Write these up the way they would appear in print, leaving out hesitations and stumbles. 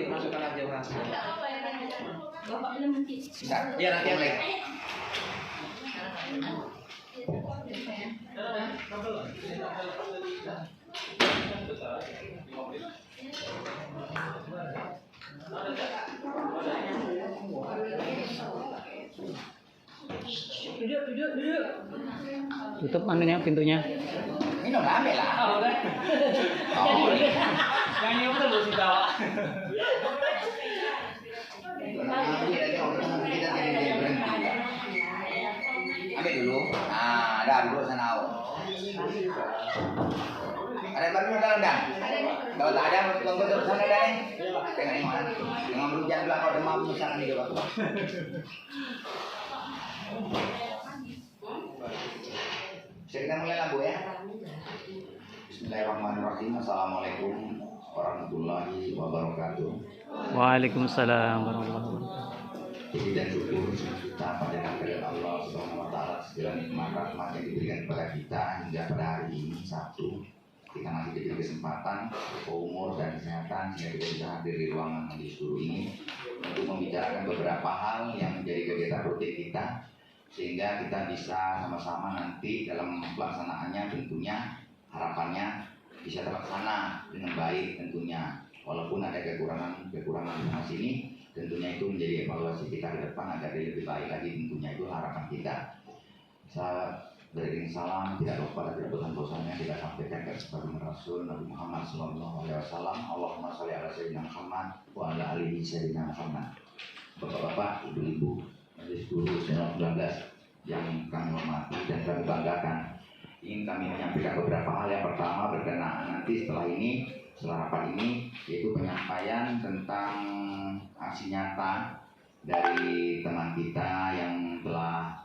dimasukkan aja mas. Enggak, Iya nanti mulai. Duduk. Tutup anunya pintunya. minum lah, ambil lah. Oh, udah. Oh, Yang ini betul loh si Jawa. ambil dulu. Nah, dah duduk sana. Ada baru dalam dah. Kalau tak ada, tunggu duduk sana dah ni. Tengok mana. Tengok berhujan dulu kalau demam misalkan ni juga. Kita mulai lah Bu ya. Bismillahirrahmanirrahim. Assalamualaikum warahmatullahi wabarakatuh. Waalaikumsalam warahmatullahi wabarakatuh. Puji dan syukur kita pada kehadirat Allah Subhanahu wa taala segala nikmat rahmat yang diberikan kepada kita hingga pada hari ini Sabtu. Kita masih diberi kesempatan, umur dan kesehatan sehingga kita bisa hadir di ruangan majelis guru ini untuk membicarakan beberapa hal yang menjadi kegiatan rutin kita sehingga kita bisa sama-sama nanti dalam pelaksanaannya tentunya harapannya bisa terlaksana dengan baik tentunya. Walaupun ada kekurangan di sini, tentunya itu menjadi evaluasi kita ke depan agar lebih baik lagi tentunya itu harapan kita. Dari salam tidak lupa dan tidak bosan-bosannya kita sampaikan kepada Rasul Nabi Muhammad SAW. Allahumma sholli ala sayyidina Muhammad wa ala alihi sayyidina Muhammad. Bapak-bapak, ibu-ibu, majelis guru 19 yang kami hormati dan kami banggakan. Ingin kami menyampaikan beberapa hal. Yang pertama berkenaan nanti setelah rapat ini yaitu penyampaian tentang aksi nyata dari teman kita yang telah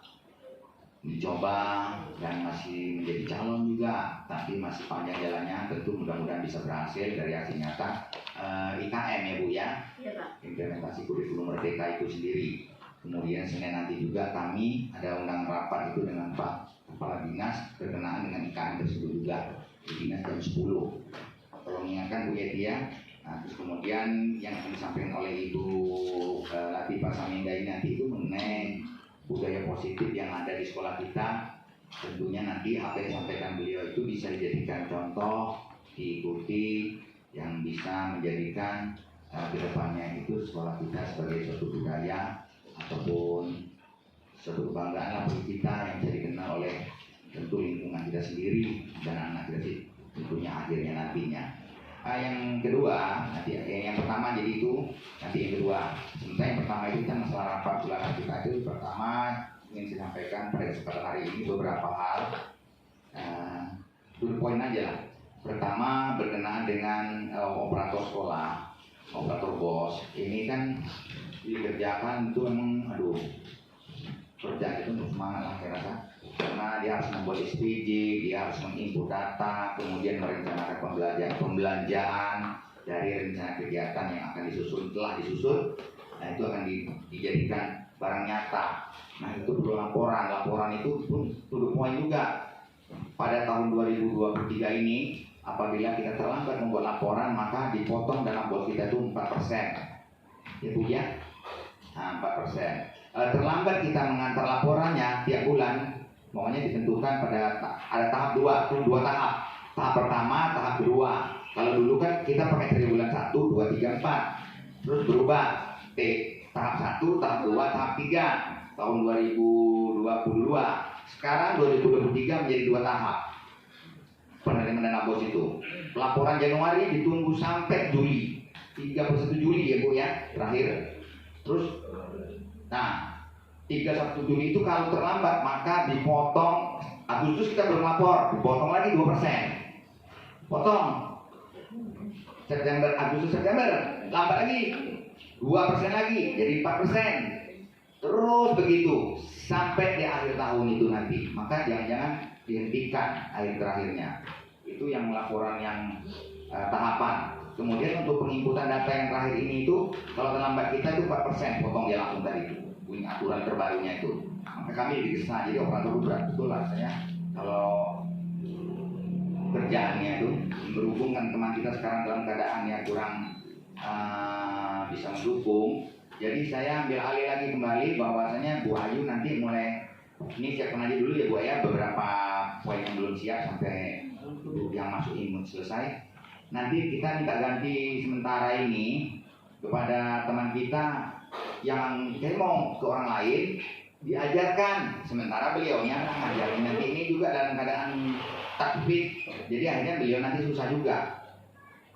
dicoba dan masih menjadi calon juga, tapi masih panjang jalannya. Tentu mudah-mudahan bisa berhasil dari aksi nyata IKM ya Bu ya, implementasi kurikulum merdeka itu sendiri. Kemudian Senin nanti juga kami ada undang rapat itu dengan Pak Kepala Dinas berkenaan dengan IKM tersebut juga di Dinas jam 10. Tolong ingatkan Bu Yeti ya. Nah, terus kemudian yang akan disampaikan oleh Ibu Latifah Saminda ini nanti itu mengenai budaya positif yang ada di sekolah kita. Tentunya nanti apa yang disampaikan beliau itu bisa dijadikan contoh, diikuti, yang bisa menjadikan kedepannya itu sekolah kita sebagai suatu budaya ataupun suatu kebanggaan lah bagi kita yang bisa dikenal oleh tentu lingkungan kita sendiri dan anak kita sih tentunya akhirnya nantinya. Yang kedua, nanti yang pertama jadi itu, nanti yang kedua. Sementara yang pertama itu kan masalah rapat bulanan kita itu pertama ingin saya sampaikan pada kesempatan hari ini beberapa hal. To the point aja lah. Pertama berkenaan dengan operator sekolah, operator bos. Ini kan dikerjakan itu memang kerja itu untuk semangat lah saya rasa. Karena dia harus membuat SPJ, dia harus menginput data, kemudian merencanakan pembelanjaan dari rencana kegiatan yang akan disusun, telah disusun, nah itu akan dijadikan barang nyata. Nah itu perlu laporan itu pun to the point juga. Pada tahun 2023 ini, apabila kita terlambat membuat laporan, maka dipotong dalam bos kita itu 4%. Ya Bu ya? Nah, 4%. Terlambat kita mengantar laporannya tiap bulan, pokoknya ditentukan pada ada tahap 2 tahap. Tahap pertama, tahap kedua. Kalau dulu kan kita pakai dari bulan 1, 2, 3, 4. Terus berubah. Tahap 1, tahap 2, tahap 3. Tahun 2022. Sekarang 2023 menjadi 2 tahap. Penerimaan dana bos itu. Laporan Januari ditunggu sampai Juli. 31 Juli ya Bu ya, terakhir. Terus nah 31 Juli itu kalau terlambat maka dipotong. Agustus kita belum lapor, dipotong lagi 2%. Potong Agustus September lambat lagi 2% lagi jadi 4%. Terus begitu sampai di akhir tahun itu nanti. Maka jangan-jangan dihentikan akhir terakhirnya. Itu yang laporan yang tahapan. Kemudian untuk penginputan data yang terakhir ini itu kalau terlambat kita itu 4% potong dia langsung tadi itu. Punya aturan terbarunya itu. Maka kami di sana jadi operator berat betul lah saya kalau kerjaannya itu berhubung kan teman kita sekarang dalam keadaan yang kurang bisa mendukung. Jadi saya ambil alih lagi kembali bahwasanya Bu Ayu nanti mulai ini siapkan aja dulu ya Bu ya, beberapa poin yang belum siap sampai yang masuk ini selesai. Nanti kita minta ganti sementara ini kepada teman kita yang mau ke orang lain diajarkan, sementara beliaunya ngajarin nanti ini juga dalam keadaan takfit. Jadi akhirnya beliau nanti susah juga.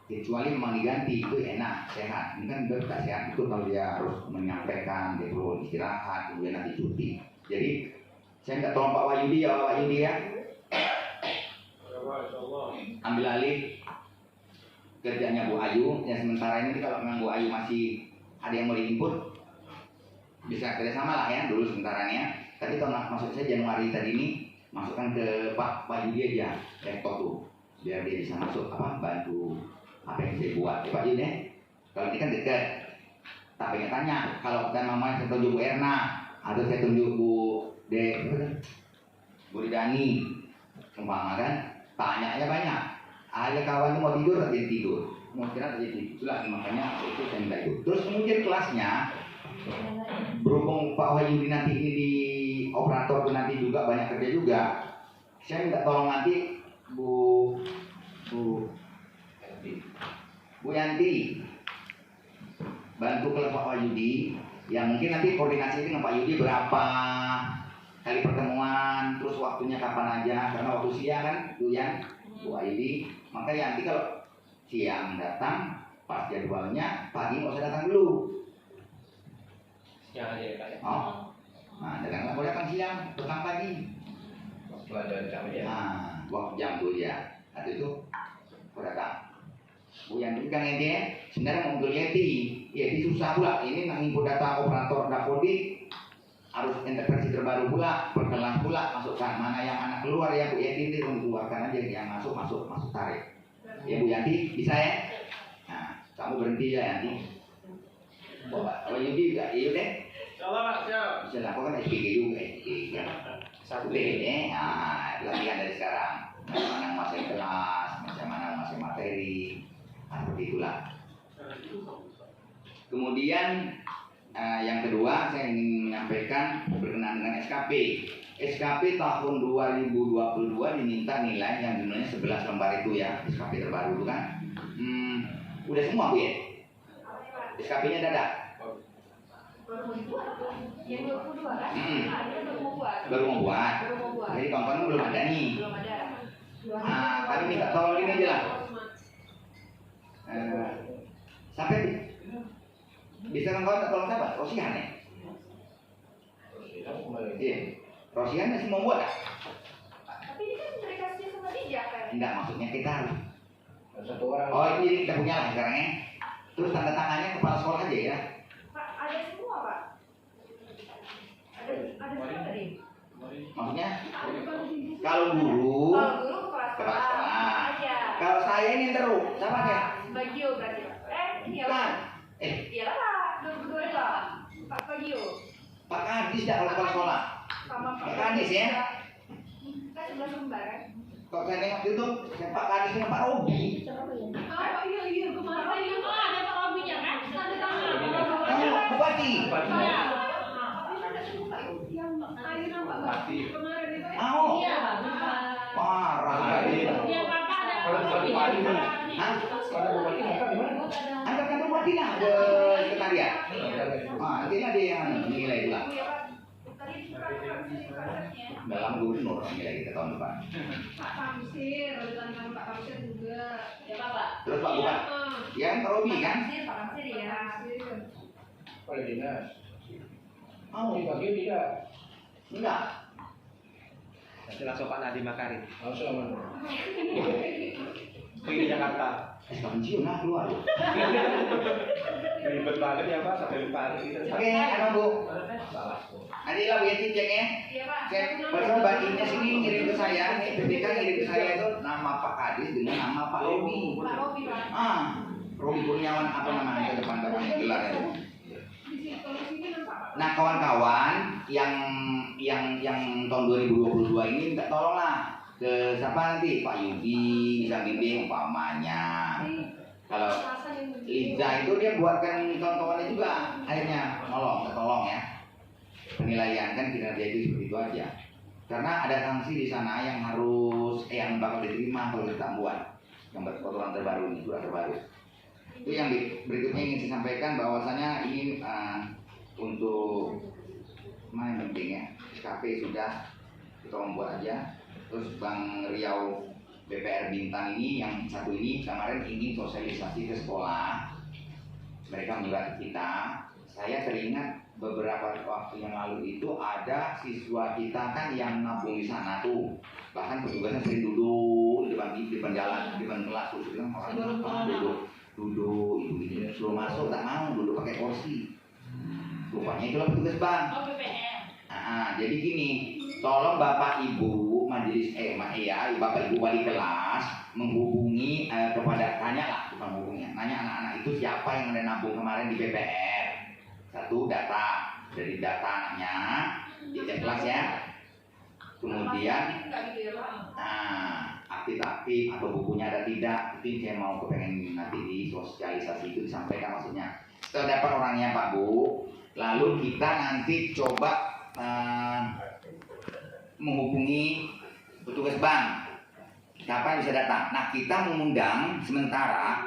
Kecuali memang diganti itu enak, sehat. Ini kan udah tak sehat itu kalau dia harus menyampaikan, dia perlu istirahat, kemudian nanti cuti. Jadi saya minta tolong Pak Wahyudi ya, Pak Wahyudi ya. Ambil alih kerjanya Bu Ayu. Ya sementara ini kalau memang Bu Ayu masih ada yang mau diinput, bisa kerjasama lah ya dulu sementaranya. Tapi kalau maksud saya Januari tadi ini masukkan ke Pak Wahyudi aja, rektor tuh, biar dia bisa masuk bantu apa yang saya buat ya Pak Yun ya. Kalau ini kan dekat, tak pengen tanya kalau kan mamanya saya tunjuk Bu Erna atau saya tunjuk Bu Dani umpama kan, tanya aja banyak. Ada kawan yang mau tidur tak jadi tidur, mau istirahat tak jadi tidur. Itulah makanya itu saya minta ikut. Terus kemudian kelasnya berhubung Pak Wahyudi nanti ini di operator nanti juga banyak kerja juga, saya minta tolong nanti Bu Yanti bantu kelas Pak Wahyudi, yang mungkin nanti koordinasi dengan Pak Yudi berapa kali pertemuan, terus waktunya kapan aja, karena waktu siang kan Bu Wahyudi, maka Yanti kalau siang datang pas jadwalnya, pagi nggak usah datang dulu. Siang aja ya Pak ya. Oh, nah jangan boleh datang siang, datang pagi. Waktu ada jam ya. Nah, waktu jam tuh ya, atau itu kau datang. Bu yang pegang Yeti, sebenarnya mau Yeti susah pula. Ini nak input data operator Dapodik harus intervensi terbaru pula, perkelas pula, masukkan mana yang anak keluar ya Bu Yeti itu keluarkan aja, yang masuk tarik. Ya Bu Yanti bisa ya? Nah, kamu berhenti ya Yanti. Bapak, Yudi juga, iya deh. Insyaallah Pak, siap. Bisa lah, kau kan SPG juga, SPG kan. Satu ini, latihan dari sekarang. Macam mana masih kelas, macam mana masih materi, seperti itulah. Kemudian yang kedua saya ingin menyampaikan berkenaan dengan SKP. SKP tahun 2022 diminta nilai yang jumlahnya 11 lembar itu ya, SKP terbaru itu kan. Udah semua Bu ya? SKP-nya dadak? Yang 22 kan? Baru mau buat. Jadi kawan-kawan belum ada nih. Belum ada. Kami minta tolong ini aja lah. Sampai bisa kan kawan tolong siapa? Rosihan ya? Iya. Rosihan masih mau buat? Tapi ini kan mereka sama Dijak kan? Enggak, maksudnya kita harus. Satu orang. Oh ini jadi kita punya lah sekarang ya. Terus tanda tangannya kepala sekolah aja ya. Pak, ada semua Pak. Ada semua tadi. Maksudnya kalau guru Kalau guru kepala sekolah aja. Kalau saya ini terus, siapa ya? Bagio berarti Pak. Iya Bukan. Pak. Iyalah Pak. Dua Pak. Pak Bagio. Pak Kadis dah kalau kepala sekolah. Sama Pak Kadis ya. Kan 11 lembar kan? Kalau saya nengok itu, Pak Kadis dengan Pak Robi. Oh iya kemarin itu ada Pak Robinya kan? Tanda tangan. Bupati. Yang air nampak Bupati. kemarin itu. Oh. Iya. Parah. Iya Bapak ada. Kalau Bupati mana? Hah? Kalau Bupati Bapak di mana? Antar kantor bupati lah ke sekretariat. Nanti ada yang nilai pula. Dalam gubernur nilai kita tahun depan. Pak Kamsir, ada tantangan Pak Kamsir juga. Ya Pak. Terus Pak Bupati, ya kan Pak Robi kan? Pak Kamsir ya. Oleh dinas. Oh, Dibagi tidak. enggak. Nanti langsung Pak Nadiem Makarim. Langsung mana? Pergi ke Jakarta. Pensiun lah keluar. Ribet banget ya Pak, sampai lupa hari kita. Oke, ada Bu. Salah. Nanti lah Bu Yeti cek ya. Iya Pak. Saya baru baginya sini ngirim ke saya, nih PPK ngirim ke saya itu nama Pak Kadis dengan nama Pak Robi. Pak Robi Pak. Robi Kurniawan apa namanya ke depan gelar itu. Di sini kalau sini nampak Pak. Nah kawan-kawan yang tahun 2022 ini minta tolong lah ke siapa nanti Pak Yudi bisa bimbing umpamanya. Kalau Liza itu dia buatkan kawan-kawan juga akhirnya tolong ya. Penilaian kan kinerja itu seperti itu aja. Karena ada sanksi di sana yang harus yang bakal diterima kalau kita buat yang peraturan terbaru ini, surat terbaru. Itu yang berikutnya ingin saya sampaikan bahwasanya ini untuk yang penting ya, SKP sudah kita membuat aja. Terus Bang Riau BPR Bintan ini yang satu ini kemarin ingin sosialisasi ke sekolah. Mereka menyurat kita. Saya teringat beberapa waktu yang lalu itu ada siswa kita kan yang nabung di sana tuh. Bahkan petugasnya sering duduk di depan jalan, di depan kelas tuh bilang orang duduk ibu suruh masuk tak mau duduk pakai kursi. Rupanya itulah petugas bank. Oh, BPR. Jadi gini, tolong Bapak Ibu majelis Bapak Ibu wali kelas menghubungi tanyalah bukan hubungi, nanya anak-anak itu siapa yang ada nabung kemarin di BPR. Satu data dari data anaknya dicek kelas ya. Kemudian aktif atau bukunya ada tidak, itu saya mau kepengen nanti di sosialisasi itu disampaikan maksudnya. Setelah dapat orangnya Pak Bu, lalu kita nanti coba menghubungi petugas bank. Kapan bisa datang? Nah kita mengundang sementara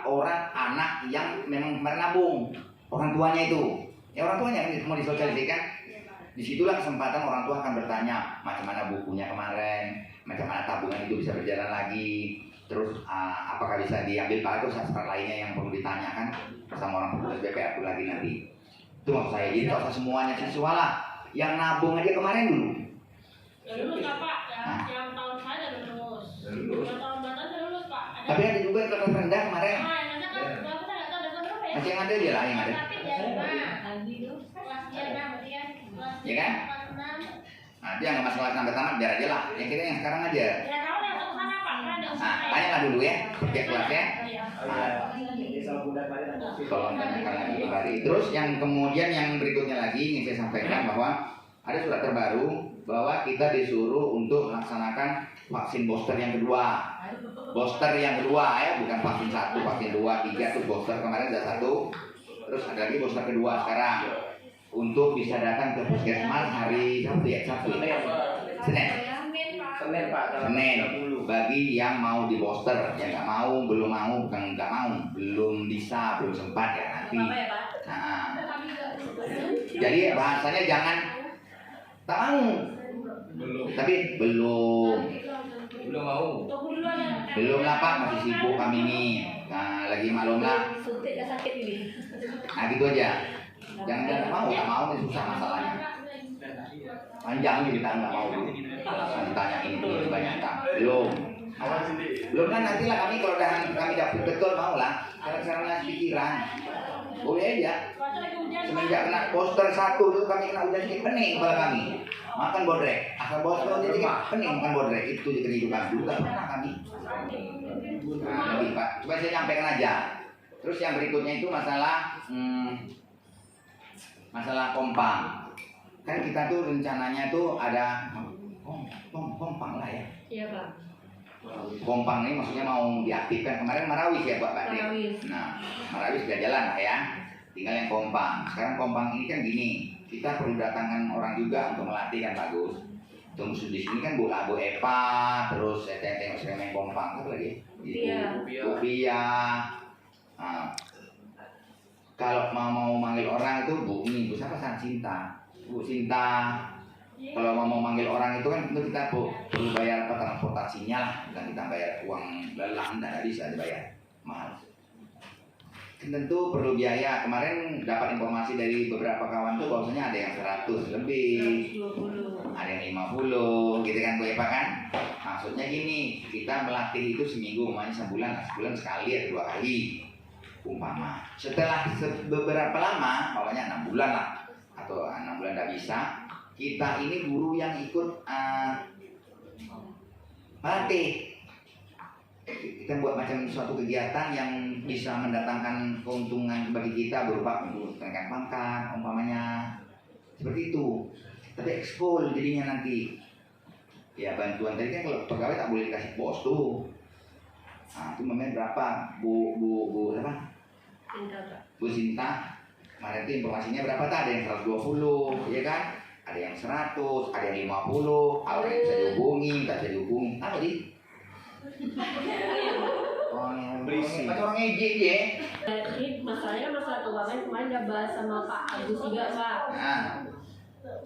anak yang memang kemarin nabung, orang tuanya itu. Ya orang tuanya kan mau disosialisasikan. Disitulah kesempatan orang tua akan bertanya macam mana bukunya kemarin, macam mana tabungan itu bisa berjalan lagi, terus apakah bisa diambil Pak, terus syarat lainnya yang perlu ditanyakan sama orang petugas BPR itu lagi nanti. Itu maksud saya, jadi tak usah semuanya siswa lah, yang nabung aja kemarin dulu. Lulus Pak, yang tahun saya lulus. Yang tahun belakang saya lulus Pak. Tapi ada juga yang kelas rendah kemarin. Nah, yang rendah kan berapa saya nggak tahu ada berapa ya. Masih yang ada dia lah yang ada. Tapi dia Ya kan? Nah, dia nggak masuk kelas sampai tamat biar aja lah. Yang kita yang sekarang aja. Ya tahu yang satu sana Pak, kan ada usaha. Nah, tanyalah dulu ya, setiap kelasnya. Nah, Tolong tanyakan lagi kembali. Terus yang kemudian yang berikutnya lagi ingin saya sampaikan bahwa ada surat terbaru bahwa kita disuruh untuk melaksanakan vaksin booster yang kedua. Booster yang kedua ya, bukan vaksin 1, vaksin 2, 3 tuh booster kemarin sudah 1. Terus ada lagi booster kedua sekarang. Untuk bisa datang ke puskesmas hari Sabtu ya, Senin Pak. Senin. Bagi yang mau di booster, yang nggak mau, belum mau, bukan nggak mau, belum bisa, belum sempat ya nanti. Nah, jadi bahasanya jangan tak mau, tapi belum lah Pak, masih sibuk kami ini. Nah, lagi maklum lah. Nah gitu aja. Jangan mau, tak mau ini susah masalahnya. Panjang nih kita nggak mau. Ditanya ini banyak tak? Belum kan nantilah kami kalau kami dapet betul mau lah. Sekarang ngasih pikiran. Boleh aja. Semenjak kena poster 1 tuh kami kena hujan sedikit pening kepala kami. Makan bodrek. Asal bosnya sedikit pening makan bodrek. Itu kehidupan dulu kan pernah kami. Nah, lebih Pak. Coba saya nyampaikan aja. Terus yang berikutnya itu masalah kompang. Kan kita tuh rencananya tuh ada kompang lah ya. Iya Pak. Kompang ini maksudnya mau diaktifkan. Kemarin Marawis ya Pak Dik. Nah, Marawis sudah jalan lah ya. Tinggal yang kompang. Sekarang kompang ini kan gini, kita perlu datangkan orang juga untuk melatih kan bagus. Tunggu di sini kan Bu Epa, terus saya tengok main kompang apa lagi? Rupiah. Nah, kalau mau manggil orang itu Bu siapa Cinta. Bu Cinta. Kalau mau manggil orang itu kan tentu kita perlu bayar transportasinya lah, bukan kita bayar uang lelang, tidak bisa dibayar mahal. Tentu perlu biaya. Kemarin dapat informasi dari beberapa kawan tuh bahwasanya ada yang 100 lebih, ada yang 50, gitu kan Bu Epa kan? Maksudnya gini, kita melatih itu seminggu, makanya sebulan sekali atau 2 kali. Umpama setelah beberapa lama, pokoknya 6 bulan lah atau 6 bulan tidak bisa, kita ini guru yang ikut melatih. Kita buat macam suatu kegiatan yang bisa mendatangkan keuntungan bagi kita berupa kenaikan pangkat, umpamanya seperti itu. Tapi ekskul jadinya nanti. Ya bantuan tadi kan kalau pegawai tak boleh dikasih bos tuh. Nah itu namanya berapa? Bu apa? Bu Sinta kemarin itu informasinya berapa tuh? Ada yang 120, ya kan? Ada yang 100, ada yang 50, ada yang bisa dihubungi, tak bisa dihubungi. Apa di? Orang Berisi. macam orang ngejek ya. Jadi masalahnya masalah keuangan kemarin udah bahas sama Pak Agus juga Pak. Nah,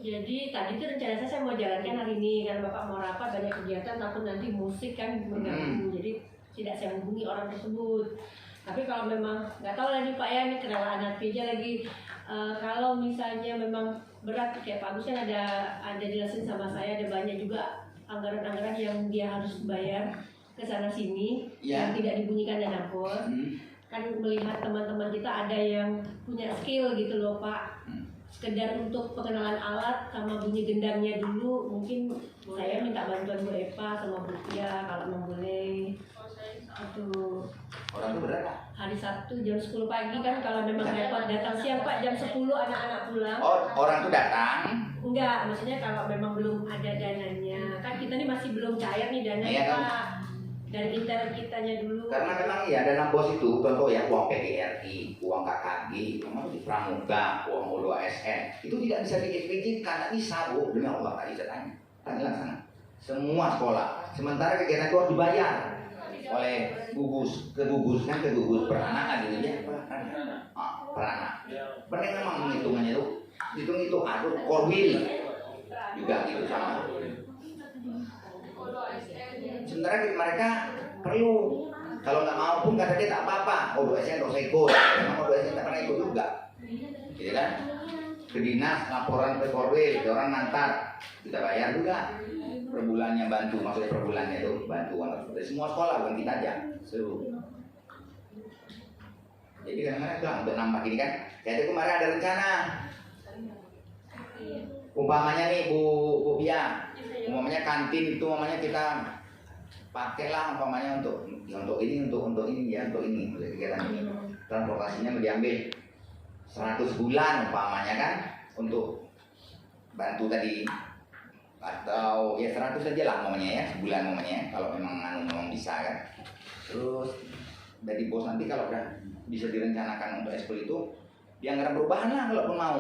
Jadi tadi tuh rencana saya mau jalankan hari ini karena Bapak mau rapat banyak kegiatan takut nanti musik kan mengganggu. Jadi tidak saya hubungi orang tersebut. Tapi kalau memang nggak tahu lagi Pak ya ini kenalaan hati aja lagi. Kalau misalnya memang berat kayak Pak Agus kan ada jelasin sama saya ada banyak juga anggaran-anggaran yang dia harus bayar ke sana sini Ya. yang tidak dibunyikan dan dapur. Kan melihat teman-teman kita ada yang punya skill gitu loh Pak. Sekedar untuk pengenalan alat sama bunyi gendangnya dulu mungkin saya minta bantuan Bu Eva sama Bu Tia kalau mau boleh. Aduh, orang itu berapa? hari Sabtu jam 10 pagi kan kalau memang repot datang siang Pak jam 10 anak-anak pulang. Oh, orang itu datang. Enggak, maksudnya kalau memang belum ada dananya kan kita nih masih belum cair nih dananya Iya, kan? Pak. Dari intern kitanya dulu. Karena memang ya dana bos itu contoh ya uang PGRI, uang KKG, uang di Pramuka, uang O2SN itu tidak bisa diizinkan, tidak bisa Bu, demi Allah tak bisa tanya sana. Semua sekolah, sementara kegiatan itu harus dibayar oleh gugus, ke gugus per anak kan gitu ya, per anak. Benar memang menghitungannya itu, hitung aduh korwil juga gitu sama. Sementara mereka perlu kalau nggak mau pun kata dia tak apa-apa. O2SN nggak usah ikut. Memang O2SN tak pernah ikut juga, gitu kan? Ke dinas laporan ke korwil, ke orang nantar kita bayar juga per bulannya bantu, maksudnya per bulannya itu bantuan dari semua sekolah bukan kita aja seluruh. Jadi kadang-kadang bilang untuk nambah ini kan, kayak itu kemarin ada rencana. Umpamanya nih Bu Pia, umpamanya kantin itu umpamanya kita pakailah umpamanya untuk ini ya untuk kegiatan ini. Transportasinya diambil 100 bulan umpamanya kan untuk bantu tadi atau ya 100 saja lah umpamanya ya sebulan umpamanya kalau memang bisa kan. Terus dari bos nanti kalau udah bisa direncanakan untuk ekspor itu dia anggaran perubahan lah kalau pun mau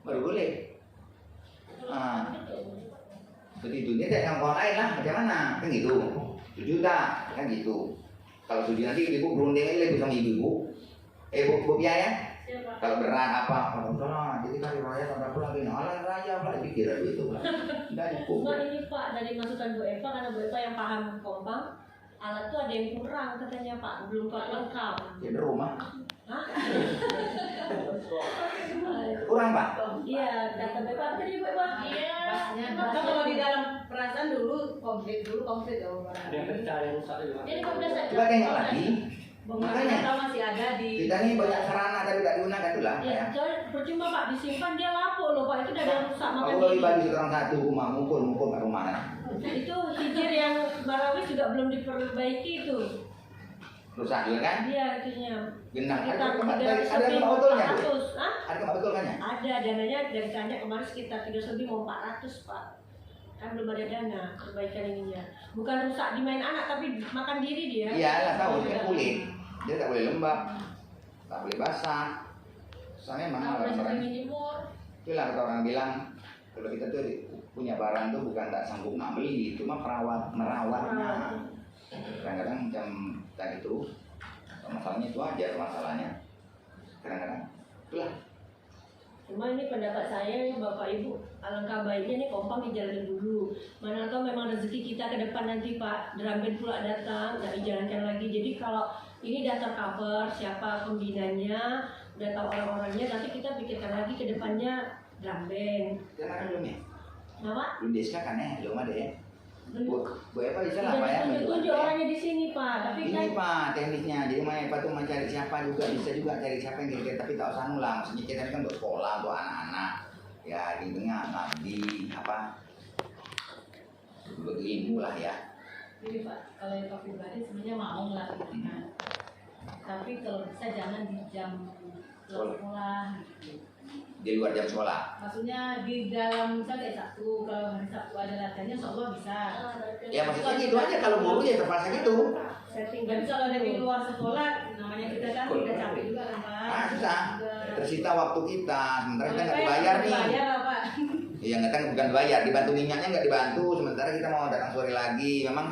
baru boleh. Begitu dia tidak yang lain lah macam mana kan gitu. 7 juta kan gitu. Kalau 7 nanti ibu berunding lagi sama ibu. Bu Pia ya. Kalau berat apa? Jadi kali raya tambah pulang gini. Alah raya apa pikir itu. Enggak cukup. Enggak ini Pak dari masukan Bu Eva karena Bu Eva yang paham kompang alat tuh ada yang kurang katanya Pak belum lengkap. Di rumah. Hah? Kurang Pak. Iya kata Bu Eva apa tadi Bu Eva? Iya. Kalau di dalam perasaan dulu komplit oh. Ada yang pecah, ada yang rusak juga. Jadi 15 saja. Coba tengok lagi. Makanya Makanya masih ada di kita ini banyak sarana tapi tak digunakan itulah Ya, ya. soalnya percuma Pak disimpan dia lapuk loh Pak itu udah ada rusak makan Aku lagi gigi. bagi sekarang satu rumah mukul ke rumah. Itu hijir yang Barawis juga belum diperbaiki itu. Rusak juga kan? Dia itunya. Genang. Sekitar Ada tempat betulnya Bu? 400. Hah? Ada tempat betul kan ya? Ada dananya dari Kanyak kemarin sekitar 300 lebih mau 400 Pak. Kan belum ada dana perbaikan ininya. Bukan rusak dimain anak tapi makan diri dia. Iya lah tahu dia kulit. Dia tak boleh lembab, tak boleh basah. Soalnya Nah, mahal udah orang. sering jemur. Itulah kata orang bilang kalau kita tuh punya barang tuh bukan tak sanggup nak beli, cuma merawatnya. Kadang-kadang macam tadi itu masalahnya itu aja masalahnya. Kadang-kadang itulah. Cuma ini pendapat saya Bapak Ibu alangkah baiknya nih kompang dijalanin dulu. Mana tahu memang rezeki kita ke depan nanti Pak drum band pula datang nggak dijalankan lagi. Jadi kalau ini udah tercover siapa pembinanya, udah tahu orang-orangnya, nanti kita pikirkan lagi ke depannya drum band. Jangan belum ya? Nama? Belum di SK kan ya? Belum ada ya? Belum. Bu Eva di sana Pak ya? Tunjuk orangnya di sini Pak. Tapi Ini kan Pak tekniknya, jadi Eva tuh mencari siapa juga bisa juga cari siapa yang kira-kira tapi tak usah lah. Maksudnya kita ini kan untuk sekolah, untuk anak-anak. Ya di tengah ngabdi apa? Berilmu lah ya. Jadi Pak, kalau yang Pak pribadi sebenarnya mau lah gitu kan. Tapi kalau bisa jangan di jam sekolah gitu. Di luar jam sekolah. Maksudnya di dalam misalnya kayak Sabtu, kalau hari Sabtu ada latihannya insya Allah bisa. Ya maksudnya gitu aja kalau guru ya terpaksa gitu. setting Dan kalau ada di luar sekolah, namanya kita kan Betul. kita capek juga kan Pak. Susah. Juga. tersita waktu kita, sementara kita nggak dibayar nih. Bayar lah, Pak. Iya nggak kan bukan bayar, dibantu minyaknya nggak dibantu, sementara kita mau datang sore lagi, memang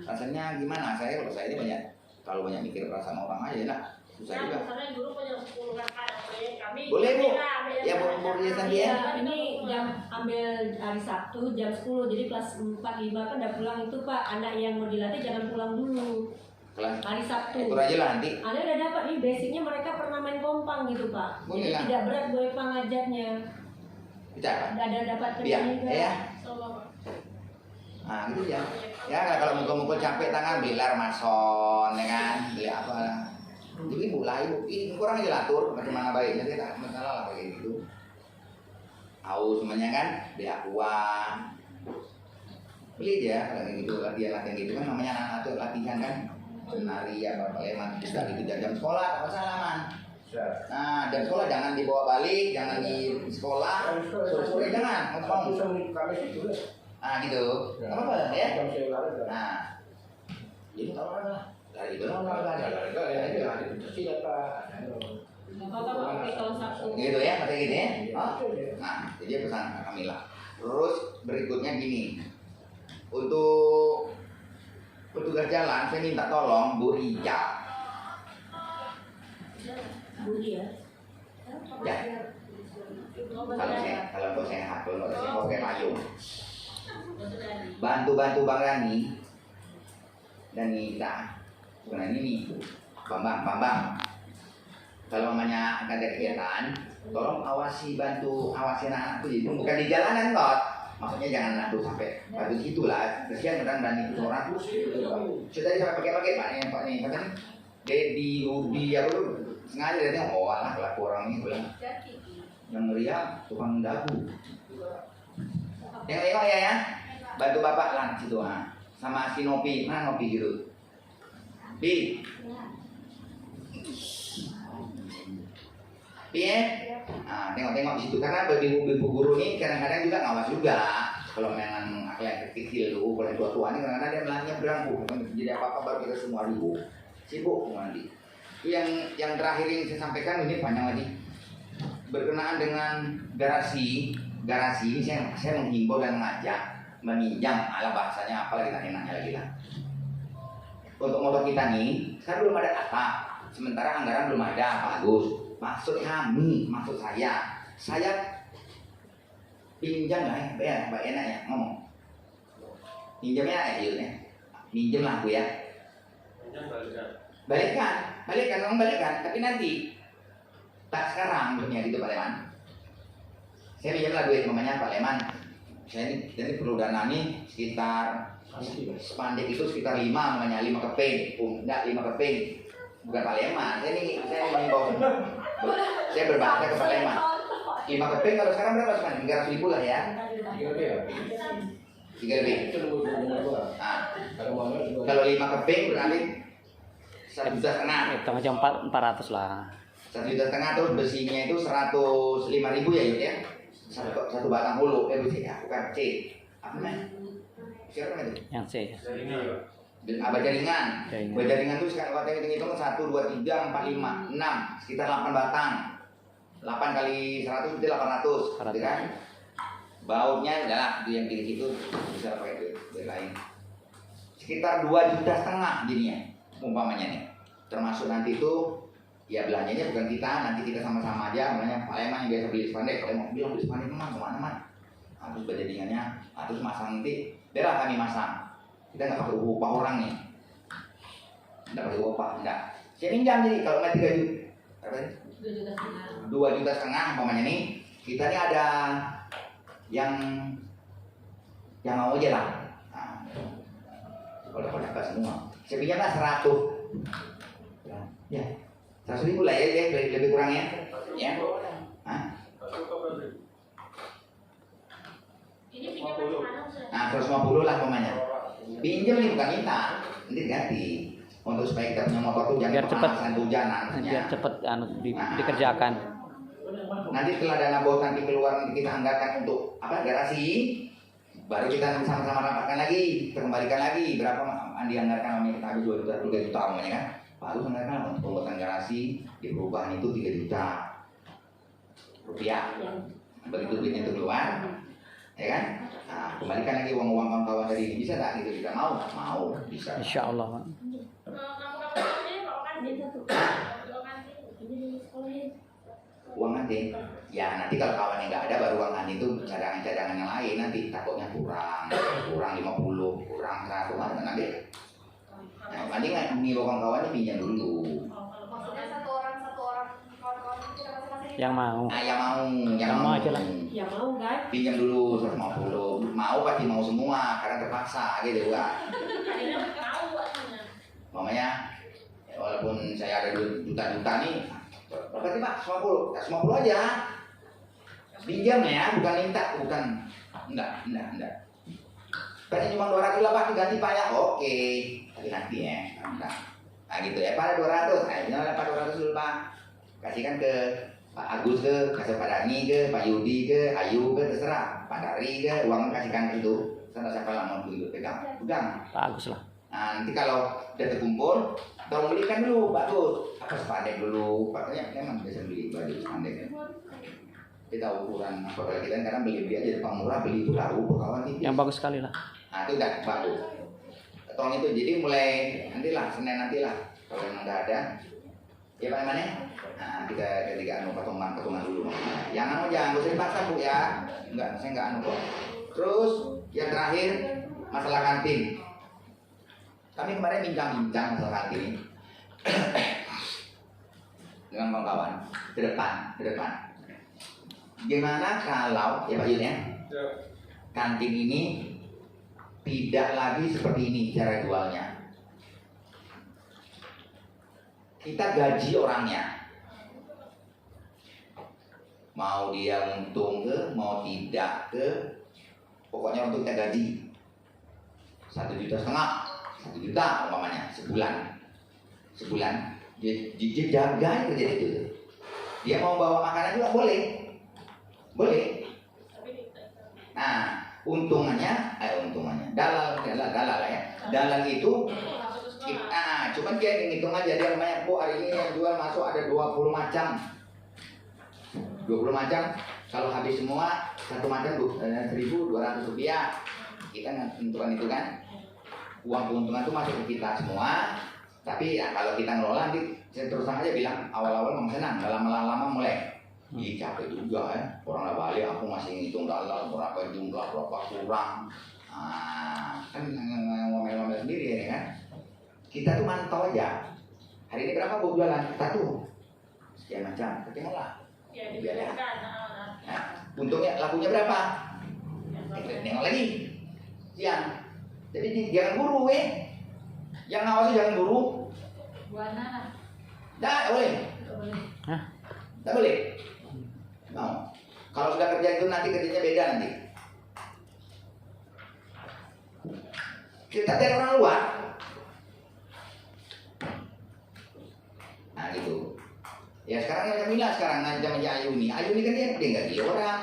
rasanya gimana? Saya kalau saya ini banyak, kalau banyak mikir perasaan orang aja, nah susah Nah, juga. misalnya dulu punya 10 kakak, kami Boleh Bu, ambil ya Bu tadi ya. ini jam ambil hari Sabtu jam 10, jadi kelas 4-5 kan udah pulang itu Pak, anak yang mau dilatih jangan pulang dulu. Kelas Hari Sabtu. itu aja lah nanti. Anda udah dapat nih basicnya mereka pernah main kompang gitu Pak. Boleh Jadi lah. tidak berat buat pengajarnya. Bicara. Udah ada dapat Iya, kerja juga. ya. Sama. Nah gitu ya. Ya kalau mukul-mukul capek tangan beli lar mason, ya kan, beli apa lah. Jadi ibu lah, ibu kurang aja atur bagaimana baiknya dia tak masalah lah kayak gitu. Tahu semuanya kan, beli aqua. Beli aja kalau kayak gitu latihan gitu kan namanya anak latihan kan. Senari apa leman bisa gitu jam sekolah tak masalah man. Nah jam sekolah jangan dibawa balik, jangan di sekolah, sore jangan, ngomong. Ah gitu, apa ya? Nah, jadi kalau ada dari itu Nggak apa-apa, Pak. Oke, kalau Sabtu. gitu ya, macam gitu ya. Oh? Nah, jadi pesan Kamila. Terus berikutnya gini, untuk petugas jalan saya minta tolong Bu Rija. Budi ya. Ya. Kalau untuk sehat, kalau saya pakai payung. Bantu Bang Rani dan kita. Bukan ini nih, Bambang. Kalau namanya ada kegiatan, tolong bantu awasi anak-anak tuh, itu bukan di jalanan kok. Maksudnya jangan anak tuh sampai batu gitulah. Kesian orang dan itu orang. Sudah sampai pakai Pak nih, kan? Dedi, Rudi, apa tuh? Sengaja dia tengok, oh alah kelaku orang ini bilang yang meriah tukang dagu. Tengok ya, bantu bapak lah situ sama si Nopi, mana Nopi gitu. Di ya, tengok di situ karena bagi ibu guru ini kadang-kadang juga ngawas juga. Kalau memang yang kecil tuh, kalau tua-tua ini kadang-kadang dia melangnya berangku, jadi apa-apa baru kita semua sibuk nanti. Yang terakhir yang saya sampaikan ini panjang lagi berkenaan dengan garasi ini saya menghimbau dan mengajak meminjam ala bahasanya apa lagi tak enaknya lagi lah. Untuk motor kita nih sekarang belum ada atap, sementara anggaran belum ada bagus. Maksud saya pinjam lah ya, Mbak enak ya ngomong. Pinjamnya ya, pinjam lah aku ya. Balikan, tapi nanti tak sekarang punya gitu Pak Leman. Saya pinjamlah duit namanya Pak Leman. Saya ini perlu dana nih sekitar spandek itu sekitar 5 namanya 5 keping. Enggak 5 keping. Bukan Pak Leman. Saya mengimbau. Saya berbahasa ke Pak Leman. 5 keping kalau sekarang berapa spandek? 300.000 lah ya. 3 lebih. Nah, kalau 5 keping berarti 1,5 juta. Hitung aja 400 lah. 1,5 juta terus besinya itu 105.000 ya Yud ya. Satu batang hulu besi ya, bukan C. Apa namanya? Siapa itu? Yang C. Baja ringan. Baja ringan itu sekarang kalau hitung 1, 2, 3, 4, 5, 6, sekitar 8 batang. 8 kali 100 itu 800, gitu kan? Bautnya adalah yang di situ bisa pakai duit lain. Sekitar 2,5 juta jadinya. Umpamanya nih, termasuk nanti itu ya belanjanya bukan kita, nanti kita sama-sama aja. Makanya Pak Leman yang biasa beli spandek, kalau mau bilang beli spandek memang kemana-mana. Terus berjadinya, terus masang nanti, biarlah kami masang. Kita nggak pakai upah orang nih, nggak pakai upah, enggak. Saya pinjam jadi kalau nggak 3 juta, 2,5 juta umpamanya nih, kita nih ada yang mau aja lah. Nah, kalau dapat semua. Saya pinjamlah 100. Ya, 100.000 lah ya, lebih kurang ya. Ya. Ini pinjaman sekarang sudah. Nah, 150 lah namanya. Pinjam nih bukan minta, nanti ganti. Untuk supaya kita punya motor tuh jangan Biar cepet. hujanan. Biar cepet dikerjakan. Nanti setelah dana bos nanti keluar kita anggarkan untuk apa garasi, baru kita sama-sama rapatkan lagi, kita kembalikan lagi berapa dianggarkan namanya kita habis 2 juta 3 juta namanya kan, baru anggarkan untuk pembuatan garasi di perubahan itu 3 juta. rupiah. Yang Begitu duitnya itu keluar, ya kan? Nah, kembalikan lagi uang kawan-kawan tadi ini, bisa tak gitu? Kita mau, bisa. Insya Allah Pak. Uang nanti, ya nanti kalau kawannya nggak ada baru uang nanti itu cadangan-cadangan yang lain nanti takutnya kurang 50, kurang 100 mana nanti. Nah, nanti nggak nih kawan-kawannya pinjam dulu. Maksudnya satu orang kawan-kawan kita masing-masing. Yang mau. Nah, yang mau, Yang mau aja lah. ya mau kan? Pinjam dulu 150, mau pasti mau semua karena terpaksa gitu kan. Mamanya, walaupun saya ada juta-juta nih, berapa sih Pak? 50, ya 50 aja. Pinjam ya, bukan minta, bukan. Enggak. Kan cuma 200 lah Pak, diganti Pak ya. Oke, tapi nanti ya. Enggak. Nah gitu ya, Pak 200. Nah, ini Pak 200 dulu Pak. Kasihkan ke Pak Agus ke, kasih Pak Dani ke, Pak Yudi ke, Ayu ke, terserah. Pak Dari ke, uang kasihkan ke itu. Sana siapa lah mau dulu pegang. Bagus lah. Nah, nanti kalau udah terkumpul, tolong belikan dulu, bagus. Apa sepandek dulu, pakainya memang bisa beli baju sepandek. Kita ukuran apa kalau kita kadang beli aja depan murah, beli itu lalu kawan itu. Yang bagus sekali lah. Nah itu udah bagus. Tolong itu jadi mulai nantilah Senin nantilah kalau memang nggak ada. Ya Pak namanya? Nah kita ketika patungan dulu. Jangan jangan usah dipaksa Bu ya. Enggak, saya nggak kok. Terus yang terakhir masalah kantin. Kami kemarin bincang-bincang masalah kantin ini dengan kawan-kawan ke depan. Gimana kalau ya Pak Yun ya, kantin ini tidak lagi seperti ini cara jualnya. Kita gaji orangnya, mau dia untung ke, mau tidak ke, pokoknya untuk kita gaji 1,5 juta, 1 juta umpamanya sebulan. Dia jaga kerja itu. Dia mau bawa makanan juga boleh. Nah, untungannya dalal ya. Dalal itu cuman dia ngitung aja dia namanya hari ini yang jual masuk ada 20 macam. 20 macam. Kalau habis semua satu macam 1.200 rupiah. Kita menentukan itu kan. Uang keuntungan itu masuk ke kita semua. Tapi ya kalau kita ngelola nanti terus aja bilang awal-awal memang senang, lama-lama mulai capek juga ya. Orang udah balik aku masih ngitung dalal berapa jumlah berapa kurang. Kan ngomel-ngomel sendiri ya kan. Kita tuh mantau aja. Hari ini berapa Bu jualan? Kita tuh sekian macam, ketemu lah. Biar nah, untungnya lakunya berapa? Kita tengok lagi. Siang. Jadi jangan buru Yang ngawasi jangan buru. Buana lah. Tak boleh. Hah? Tak boleh. Mau. Kalau sudah kerja itu nanti kerjanya beda nanti. Kita dari orang luar. Nah gitu. Ya sekarang yang Jamila sekarang ngancam aja Ayuni kan dia gaji orang.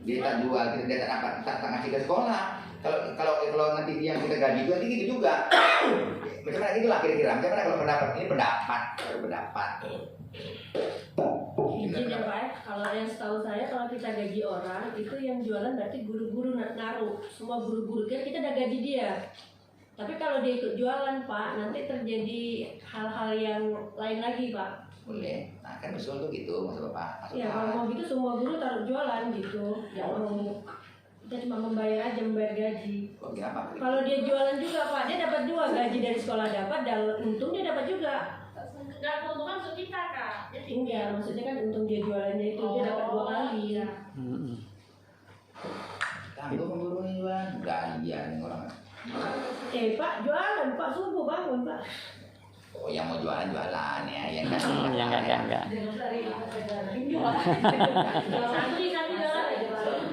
Dia tak jual, dia tak dapat, tak ngasih ke sekolah. Kalau nanti dia yang kita gaji itu nanti gitu juga. Macam mana gitulah kira-kira. Macam mana kalau pendapat ini pendapat. Izin ya Pak, kalau yang setahu saya kalau kita gaji orang itu yang jualan berarti guru-guru naruh. Semua guru-guru kita udah gaji dia. Tapi kalau dia ikut jualan Pak, nanti terjadi hal-hal yang lain lagi Pak. Boleh. Nah kan usul tuh gitu maksud Bapak. Ya kalau mau gitu semua guru taruh jualan gitu. Jangan kita cuma membayar gaji. Kok kenapa? Kalau dia jualan juga Pak, dia dapat 2 gaji dari sekolah dapat dan untung dia dapat juga. Enggak keuntungan untuk kita Kak. Jadi Enggak, maksudnya kan untung dia jualannya itu dia dapat 2 kali. Tanggung mengurunin jualan. Gajian orang. Pak jualan Pak subuh bangun Pak. Oh yang mau jualan ya kan. Yang enggak. Nanti